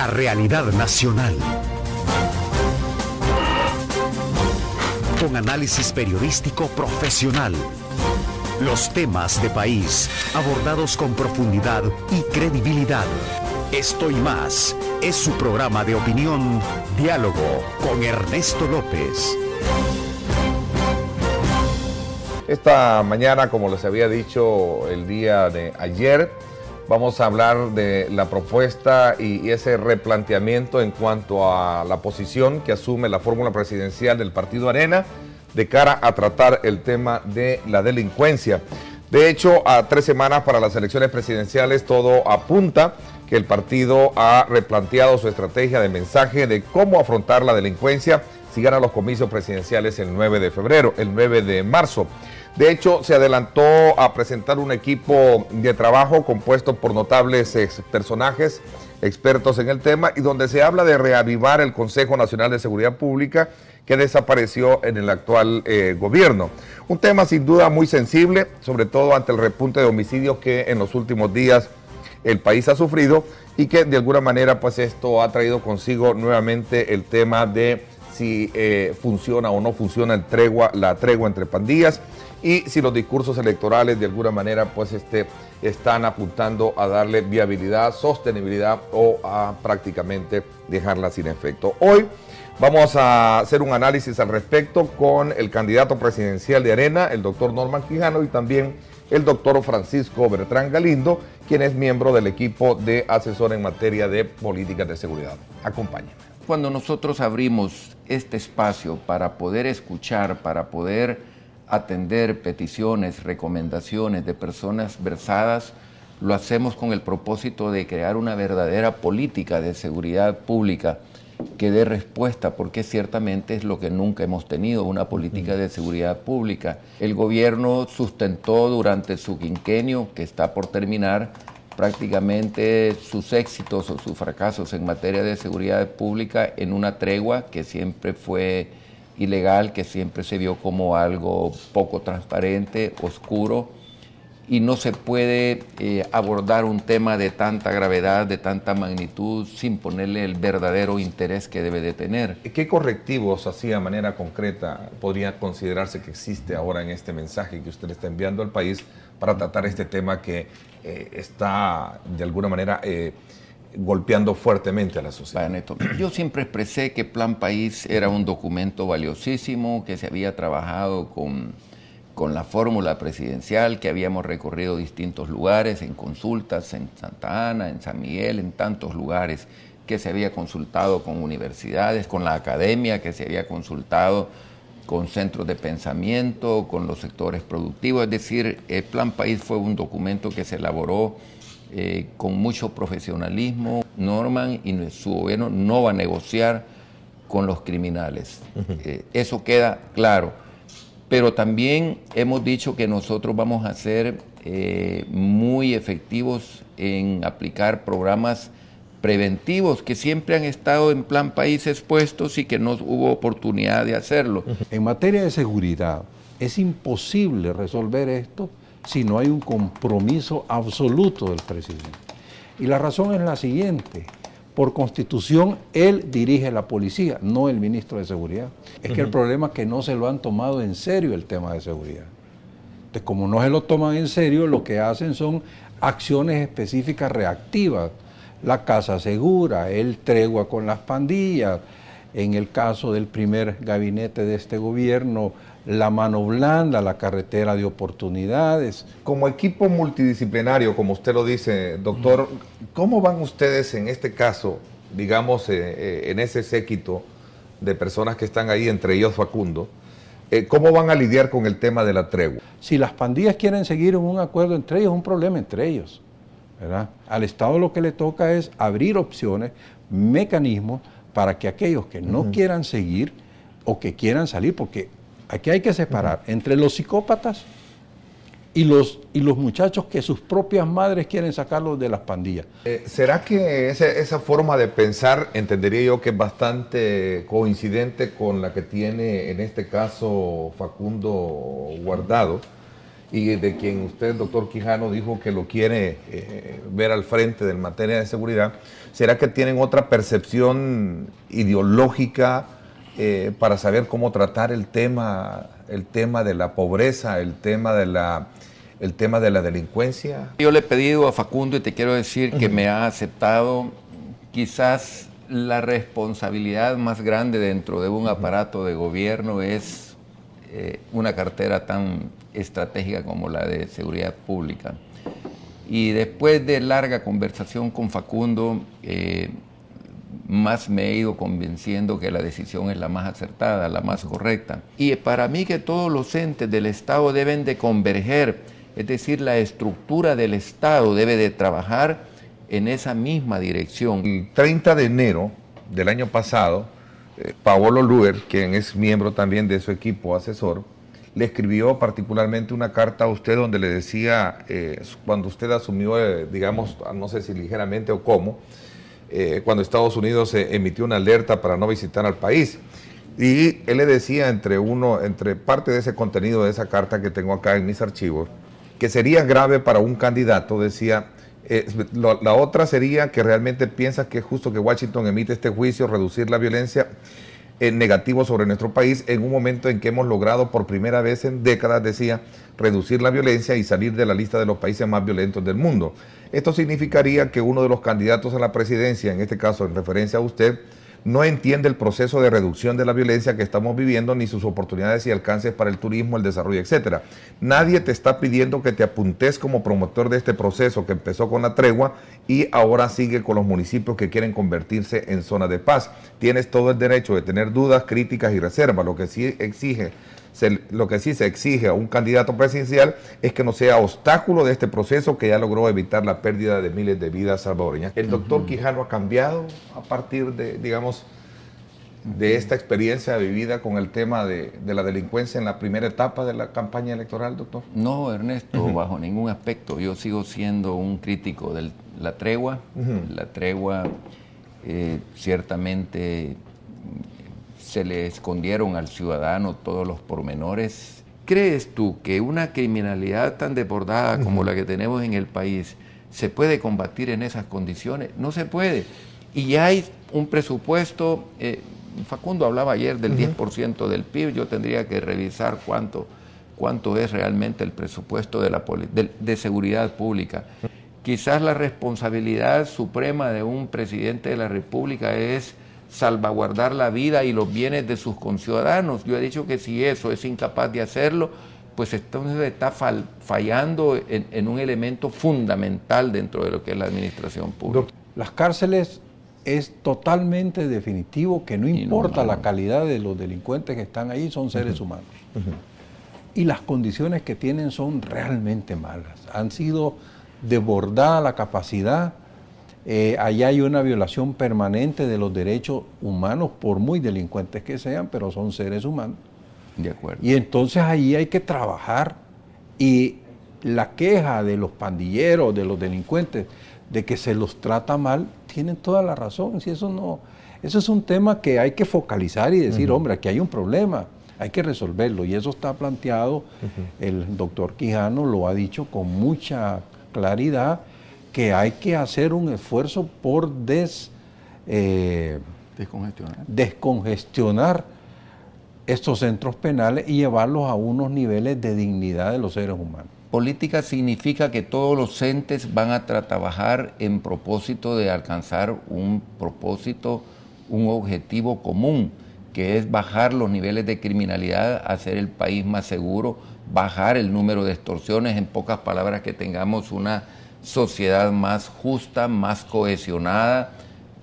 La realidad nacional. Con análisis periodístico profesional. Los temas de país abordados con profundidad y credibilidad. Esto y más es su programa de opinión, Diálogo con Ernesto López. Esta mañana, como les había dicho el día de ayer, vamos a hablar de la propuesta y ese replanteamiento en cuanto a la posición que asume la fórmula presidencial del Partido Arena de cara a tratar el tema de la delincuencia. De hecho, a 3 semanas para las elecciones presidenciales, todo apunta que el partido ha replanteado su estrategia de mensaje de cómo afrontar la delincuencia si gana los comicios presidenciales el 9 de marzo. De hecho, se adelantó a presentar un equipo de trabajo compuesto por notables personajes, expertos en el tema, y donde se habla de reavivar el Consejo Nacional de Seguridad Pública que desapareció en el actual gobierno. Un tema sin duda muy sensible, sobre todo ante el repunte de homicidios que en los últimos días el país ha sufrido y que de alguna manera pues esto ha traído consigo nuevamente el tema de si funciona o no funciona la tregua entre pandillas y si los discursos electorales de alguna manera pues están apuntando a darle viabilidad, sostenibilidad o a prácticamente dejarla sin efecto. Hoy vamos a hacer un análisis al respecto con el candidato presidencial de Arena, el doctor Norman Quijano, y también el doctor Francisco Bertrán Galindo, quien es miembro del equipo de asesor en materia de políticas de seguridad. Acompáñenme. Cuando nosotros abrimos este espacio para poder escuchar, para poder atender peticiones, recomendaciones de personas versadas, lo hacemos con el propósito de crear una verdadera política de seguridad pública que dé respuesta, porque ciertamente es lo que nunca hemos tenido, una política de seguridad pública. El gobierno sustentó durante su quinquenio, que está por terminar, prácticamente sus éxitos o sus fracasos en materia de seguridad pública en una tregua que siempre fue ilegal, que siempre se vio como algo poco transparente, oscuro, y no se puede abordar un tema de tanta gravedad, de tanta magnitud, sin ponerle el verdadero interés que debe de tener. ¿Qué correctivos, así de manera concreta, podría considerarse que existe ahora en este mensaje que usted está enviando al país para tratar este tema que está, de alguna manera, golpeando fuertemente a la sociedad? Neto, yo siempre expresé que Plan País era un documento valiosísimo, que se había trabajado con la fórmula presidencial, que habíamos recorrido distintos lugares, en consultas en Santa Ana, en San Miguel, en tantos lugares, que se había consultado con universidades, con la academia, que se había consultado con centros de pensamiento, con los sectores productivos. Es decir, el Plan País fue un documento que se elaboró con mucho profesionalismo. Norman y su gobierno no va a negociar con los criminales. Eso queda claro. Pero también hemos dicho que nosotros vamos a ser muy efectivos en aplicar programas preventivos que siempre han estado en Plan País expuestos y que no hubo oportunidad de hacerlo. En materia de seguridad, es imposible resolver esto si no hay un compromiso absoluto del presidente. Y la razón es la siguiente: por Constitución, él dirige la policía, no el ministro de Seguridad. Es que el problema es que no se lo han tomado en serio el tema de seguridad. Entonces, como no se lo toman en serio, lo que hacen son acciones específicas reactivas. La casa segura, el tregua con las pandillas. En el caso del primer gabinete de este gobierno, la mano blanda, la carretera de oportunidades. Como equipo multidisciplinario, como usted lo dice, doctor, ¿cómo van ustedes en este caso, digamos, en ese séquito de personas que están ahí, entre ellos Facundo, cómo van a lidiar con el tema de la tregua? Si las pandillas quieren seguir en un acuerdo entre ellos, es un problema entre ellos, ¿verdad? Al Estado lo que le toca es abrir opciones, mecanismos, para que aquellos que no quieran seguir o que quieran salir, porque aquí hay que separar entre los psicópatas y los muchachos que sus propias madres quieren sacarlos de las pandillas. ¿Será que esa forma de pensar, entendería yo que es bastante coincidente con la que tiene en este caso Facundo Guardado, y de quien usted, doctor Quijano, dijo que lo quiere ver al frente de materia de seguridad, ¿será que tienen otra percepción ideológica para saber cómo tratar el tema de la pobreza, el tema de la delincuencia? Yo le he pedido a Facundo y te quiero decir que me ha aceptado quizás la responsabilidad más grande dentro de un aparato de gobierno es una cartera tan estratégica como la de seguridad pública. Y después de larga conversación con Facundo, más me he ido convenciendo que la decisión es la más acertada, la más correcta. Y para mí que todos los entes del Estado deben de converger, es decir, la estructura del Estado debe de trabajar en esa misma dirección. El 30 de enero del año pasado, Paolo Luer, quien es miembro también de su equipo asesor, le escribió particularmente una carta a usted donde le decía, cuando usted asumió, digamos, no sé si ligeramente o cómo, cuando Estados Unidos emitió una alerta para no visitar al país. Y él le decía entre parte de ese contenido de esa carta que tengo acá en mis archivos, que sería grave para un candidato, decía, la otra sería que realmente piensas que es justo que Washington emite este juicio, reducir la violencia negativo sobre nuestro país en un momento en que hemos logrado por primera vez en décadas, decía, reducir la violencia y salir de la lista de los países más violentos del mundo. Esto significaría que uno de los candidatos a la presidencia, en este caso en referencia a usted, no entiende el proceso de reducción de la violencia que estamos viviendo, ni sus oportunidades y alcances para el turismo, el desarrollo, etcétera. Nadie te está pidiendo que te apuntes como promotor de este proceso que empezó con la tregua y ahora sigue con los municipios que quieren convertirse en zona de paz. Tienes todo el derecho de tener dudas, críticas y reservas. Lo que sí se exige a un candidato presidencial es que no sea obstáculo de este proceso que ya logró evitar la pérdida de miles de vidas salvadoreñas. ¿El doctor Quijano ha cambiado a partir de, digamos, de esta experiencia vivida con el tema de la delincuencia en la primera etapa de la campaña electoral, doctor? No, Ernesto, bajo ningún aspecto. Yo sigo siendo un crítico de la tregua. La tregua ciertamente se le escondieron al ciudadano todos los pormenores. ¿Crees tú que una criminalidad tan desbordada como la que tenemos en el país se puede combatir en esas condiciones? No se puede. Y hay un presupuesto, Facundo hablaba ayer del 10% del PIB, yo tendría que revisar cuánto es realmente el presupuesto de seguridad pública. Quizás la responsabilidad suprema de un presidente de la República es salvaguardar la vida y los bienes de sus conciudadanos. Yo he dicho que si eso es incapaz de hacerlo, pues entonces está fallando en un elemento fundamental dentro de lo que es la administración pública. Las cárceles es totalmente definitivo que no importa la calidad de los delincuentes que están ahí, son seres humanos. Y las condiciones que tienen son realmente malas. Han sido desbordada la capacidad. Allá hay una violación permanente de los derechos humanos, por muy delincuentes que sean, pero son seres humanos. De acuerdo. Y entonces ahí hay que trabajar. Y la queja de los pandilleros, de los delincuentes, de que se los trata mal, tienen toda la razón. Si eso es un tema que hay que focalizar y decir, hombre, aquí hay un problema, hay que resolverlo. Y eso está planteado, el doctor Quijano lo ha dicho con mucha claridad, que hay que hacer un esfuerzo por descongestionar estos centros penales y llevarlos a unos niveles de dignidad de los seres humanos. Política significa que todos los entes van a trabajar en propósito de alcanzar un objetivo común, que es bajar los niveles de criminalidad, hacer el país más seguro, bajar el número de extorsiones, en pocas palabras, que tengamos una sociedad más justa, más cohesionada,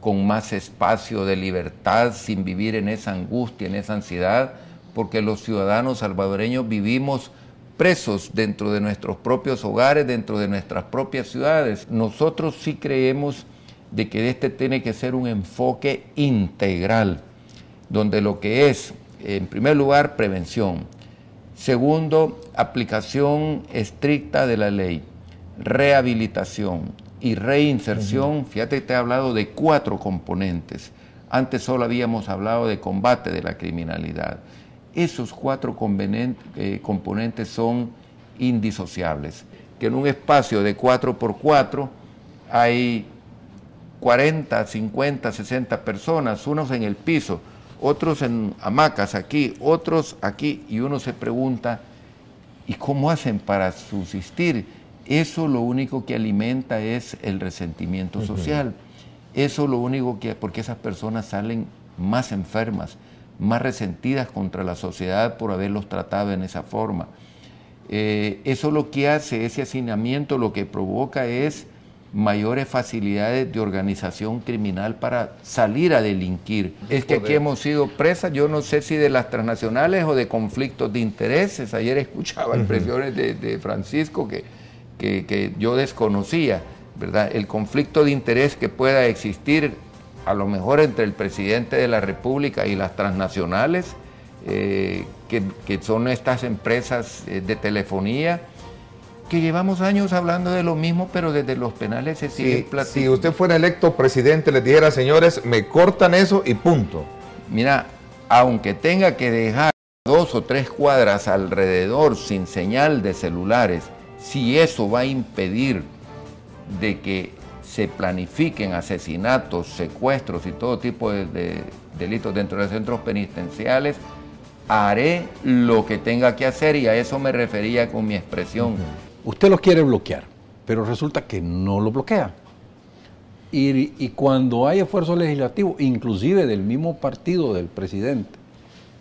con más espacio de libertad, sin vivir en esa angustia, en esa ansiedad, porque los ciudadanos salvadoreños vivimos presos dentro de nuestros propios hogares, dentro de nuestras propias ciudades. Nosotros sí creemos de que este tiene que ser un enfoque integral, donde lo que es, en primer lugar, prevención, segundo, aplicación estricta de la ley, rehabilitación y reinserción. Fíjate que te he hablado de 4 componentes. Antes solo habíamos hablado de combate de la criminalidad. Esos 4 componentes son indisociables, que en un espacio de 4x4 hay 40, 50, 60 personas, unos en el piso, otros en hamacas aquí, otros aquí, y uno se pregunta, ¿y cómo hacen para subsistir? Eso lo único que alimenta es el resentimiento social. Eso lo único que, porque esas personas salen más enfermas, más resentidas contra la sociedad por haberlos tratado en esa forma. Eso lo que hace, ese hacinamiento, lo que provoca es mayores facilidades de organización criminal para salir a delinquir. Es que aquí hemos sido presas, yo no sé si de las transnacionales o de conflictos de intereses. Ayer escuchaba expresiones de Francisco que yo desconocía, ¿verdad? El conflicto de interés que pueda existir a lo mejor entre el presidente de la República y las transnacionales, que son estas empresas de telefonía, que llevamos años hablando de lo mismo, pero desde los penales se sigue platicando. Si usted fuera electo presidente, les dijera, señores, me cortan eso y punto. Mira, aunque tenga que dejar 2 o 3 cuadras alrededor sin señal de celulares, si eso va a impedir de que se planifiquen asesinatos, secuestros y todo tipo de delitos dentro de centros penitenciales, haré lo que tenga que hacer, y a eso me refería con mi expresión. Usted los quiere bloquear, pero resulta que no lo bloquea. Y cuando hay esfuerzo legislativo, inclusive del mismo partido del presidente,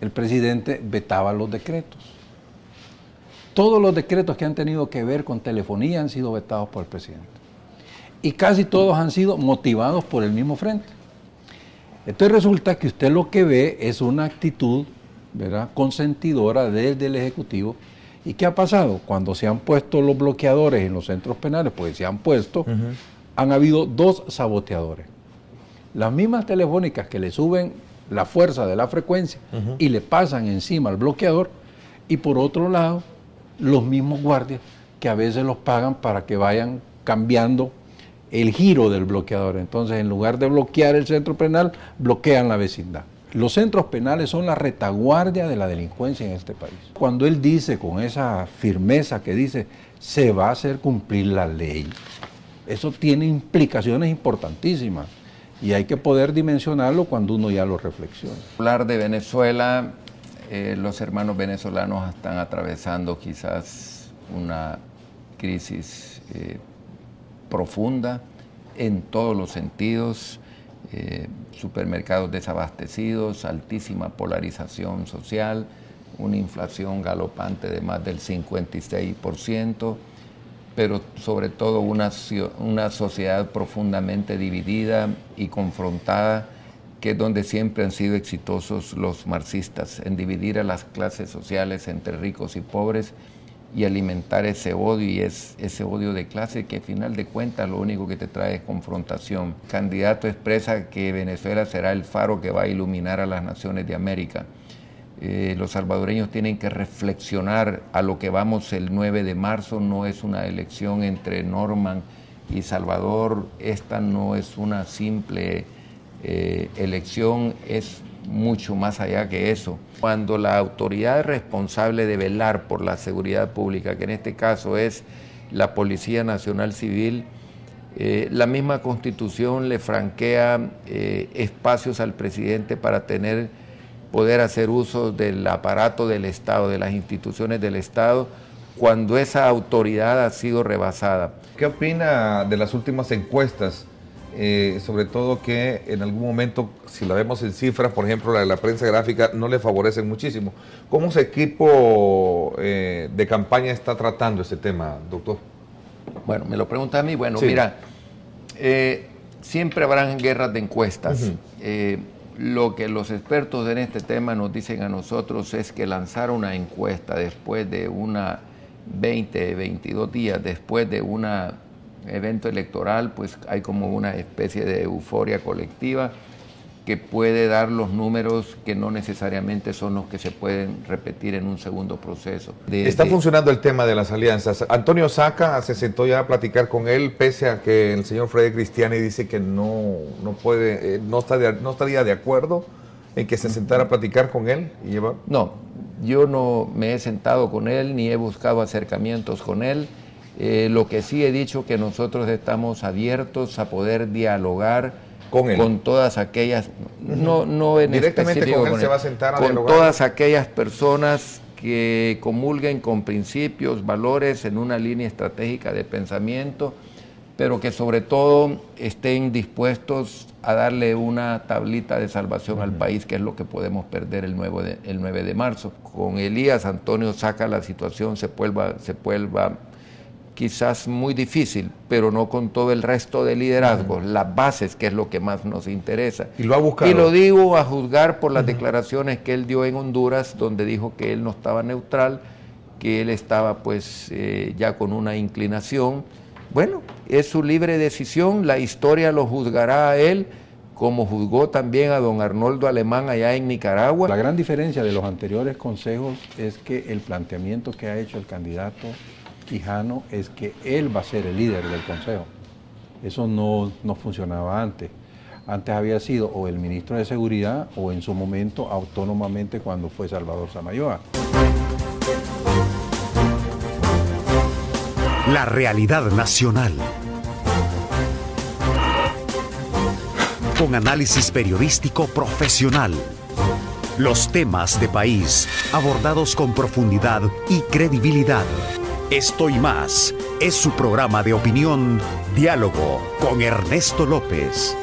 el presidente vetaba los decretos. Todos los decretos que han tenido que ver con telefonía han sido vetados por el presidente. Y casi todos han sido motivados por el mismo frente. Entonces resulta que usted lo que ve es una actitud, ¿verdad?, consentidora desde el Ejecutivo. ¿Y qué ha pasado? Cuando se han puesto los bloqueadores en los centros penales, pues se han puesto, han habido 2 saboteadores. Las mismas telefónicas que le suben la fuerza de la frecuencia y le pasan encima al bloqueador, y por otro lado, los mismos guardias que a veces los pagan para que vayan cambiando el giro del bloqueador. Entonces, en lugar de bloquear el centro penal, bloquean la vecindad. Los centros penales son la retaguardia de la delincuencia en este país. Cuando él dice con esa firmeza que dice, se va a hacer cumplir la ley, eso tiene implicaciones importantísimas y hay que poder dimensionarlo cuando uno ya lo reflexiona. Hablar de Venezuela, los hermanos venezolanos están atravesando quizás una crisis profunda en todos los sentidos. Supermercados desabastecidos, altísima polarización social, una inflación galopante de más del 56%, pero sobre todo una sociedad profundamente dividida y confrontada, que es donde siempre han sido exitosos los marxistas, en dividir a las clases sociales entre ricos y pobres y alimentar ese odio, y es ese odio de clase que al final de cuentas lo único que te trae es confrontación. El candidato expresa que Venezuela será el faro que va a iluminar a las naciones de América. Los salvadoreños tienen que reflexionar a lo que vamos el 9 de marzo, no es una elección entre Norman y Salvador, esta no es una simple elección, es mucho más allá que eso. Cuando la autoridad responsable de velar por la seguridad pública, que en este caso es la Policía Nacional Civil, la misma Constitución le franquea espacios al presidente para poder hacer uso del aparato del Estado, de las instituciones del Estado, cuando esa autoridad ha sido rebasada. ¿Qué opina de las últimas encuestas? Sobre todo que en algún momento, si la vemos en cifras, por ejemplo la de la prensa gráfica, no le favorecen muchísimo. ¿Cómo su equipo de campaña está tratando ese tema, doctor? Bueno, me lo pregunta a mí. Bueno, sí. Mira, siempre habrán guerras de encuestas. Lo que los expertos en este tema nos dicen a nosotros es que lanzar una encuesta después de 22 días después de un evento electoral, pues hay como una especie de euforia colectiva que puede dar los números que no necesariamente son los que se pueden repetir en un segundo proceso. Está funcionando el tema de las alianzas. Antonio Saca se sentó ya a platicar con él, pese a que el señor Freddy Cristiani dice que no estaría de acuerdo en que se sentara a platicar con él y llevar. No, Yo no me he sentado con él ni he buscado acercamientos con él. Lo que sí he dicho que nosotros estamos abiertos a poder dialogar con todas aquellas, no en directamente específico con él se va a sentar a con dialogar. Todas aquellas personas que comulguen con principios, valores en una línea estratégica de pensamiento, pero que sobre todo estén dispuestos a darle una tablita de salvación al país, que es lo que podemos perder el 9 de marzo. Con Elías, Antonio saca la situación, se vuelva quizás muy difícil, pero no con todo el resto de liderazgos, las bases, que es lo que más nos interesa. Y lo ha buscado. Y lo digo a juzgar por las declaraciones que él dio en Honduras, donde dijo que él no estaba neutral, que él estaba pues ya con una inclinación. Bueno, es su libre decisión, la historia lo juzgará a él, como juzgó también a don Arnoldo Alemán allá en Nicaragua. La gran diferencia de los anteriores consejos es que el planteamiento que ha hecho el candidato Quijano es que él va a ser el líder del consejo. Eso no funcionaba antes. Antes había sido o el ministro de Seguridad o en su momento autónomamente cuando fue Salvador Samayoa. La realidad nacional. Con análisis periodístico profesional. Los temas de país abordados con profundidad y credibilidad. Esto y más es su programa de opinión, Diálogo con Ernesto López.